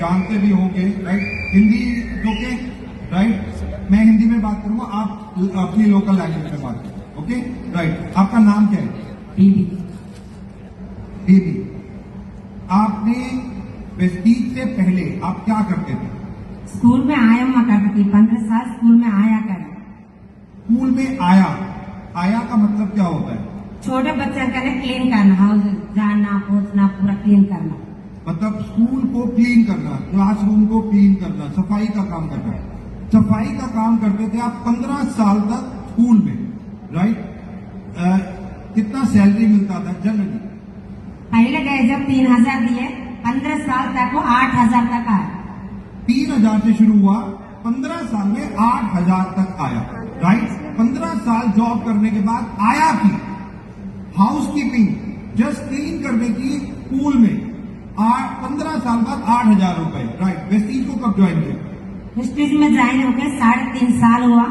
जानते भी होंगे, राइट? Hindi okay, right? मैं हिंदी में बात करूंगा, आप अपनी लोकल लैंग्वेज में बात करें, ओके? राइट? आपका नाम क्या है? बीबी। बेबी। आपने वेस्टीज से पहले आप क्या करते थे? स्कूल में आया हुआ करती थी, 15 साल स्कूल में आया कर। स्कूल में आया, आया का मतलब क्या होता है? छोटे बच्चे का क्लीन करना, हाउस झाड़ना पोछना पूरा क्लीन करना। मतलब स्कूल को क्लीन करना, क्लासरूम को क्लीन करना, सफाई का काम करना। सफाई का काम करते थे आप 15 साल तक स्कूल में, राइट? कितना सैलरी मिलता था जनरली? पहले गए जब 3000 दिए, 15 साल तक वो 8000 तक आया। 3000 से शुरू हुआ, 15 साल में 8000 तक आया, राइट? 15 साल जॉब करने के बाद आया की हाउस कीपिंग जस्ट क्लीन करने की स्कूल में 15 साल बाद 8000 रुपए, राइट? वेस्टीज को कब ज्वाइन किया? वेस्टीज में ज्वाइन होकर 3.5 साल हुआ।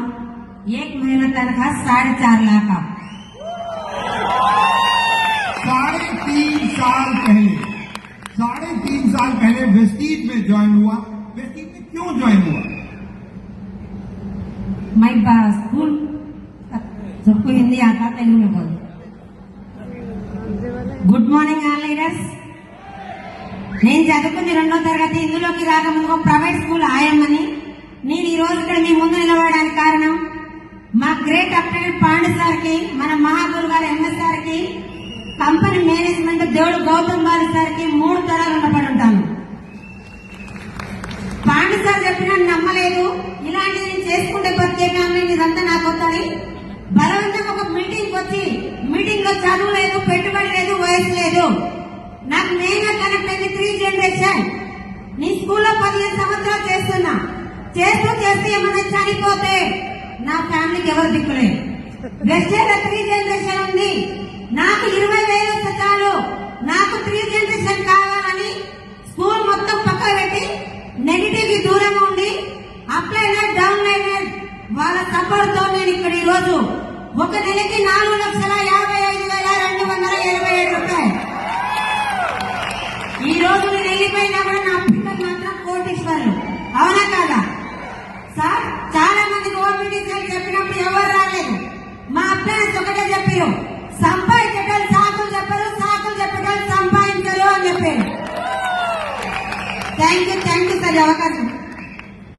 1 महीना तनख्वाह 4.5 लाख का। 3.5 साल पहले, 3.5 साल पहले वेस्टीज में ज्वाइन हुआ। वेस्टीज में क्यों ज्वाइन हुआ? मैं स्कूल सबको हिंदी आता, तेलुगु में बोल। Good morning all leaders. నేను చదువుకుంది 2వ తరగతి. ఇందులోకి రాకముందు ప్రైవేట్ స్కూల్ ఆయమ్మని. నేను ఈ రోజు ఇక్కడ మీ ముందు నిలబడడానికి కారణం మా గ్రేట్ అప్టెండెంట్ పాండు సార్ కి, మన మహాగురు గారు ఎంఎస్ సార్ కి, కంపెనీ మేనేజ్మెంట్ దేవుడు గౌతమ్ బాలి సార్ కి 3 తరాలు ఉండబడి ఉంటాను. పాండు సార్ చెప్పినా నమ్మలేదు. ఇలాంటివి నేను చేసుకుంటే బతికే ఫ్యామిలీ ఇదంతా నాకు వద్దని బలవంతంగా ఒక మీటింగ్ వచ్చి, మీటింగ్ లో చదువు లేదు, పెట్టుబడి లేదు, వయసు లేదు. నాకు మెయిన్ గా కనెక్ట్ అయింది 3 జనరేషన్. నీ స్కూల్లో 15 సంవత్సరాలు చేస్తున్నా. చేస్తూ ఏమైనా చనిపోతే నా ఫ్యామిలీకి ఎవరు దిక్కులేదు. వెస్టేజ్ 3 జనరేషన్ ఉంది. నాకు 20,000 చాలు. నాకు 3 జనరేషన్ కావాలని స్కూల్ మొత్తం పక్కన పెట్టి నెగిటివ్ కి దూరంగా ఉండి అప్లైనర్ డౌన్ లైనర్ వాళ్ళ సపోర్ట్ తో నేను ఇక్కడ ఈ రోజు ఒక నెలకి 4,55,227 రూపాయలు. ఈ రోజు నేను వెళ్ళిపోయినా కూడా నా పిల్లలు మాత్రం కోటీశ్వరులు. అవునా కాదా సార్? చాలా మందికి ఓపీడీ చెప్పినప్పుడు ఎవరు రాలేదు. మా అప్లైనర్స్ ఒకటే చెప్పారు, సంపాదించడం సాకులు చెప్పారు, సాకులు చెప్పడం సంపాదించరు అని చెప్పారు. థ్యాంక్ యూ సార్ అవకాశం.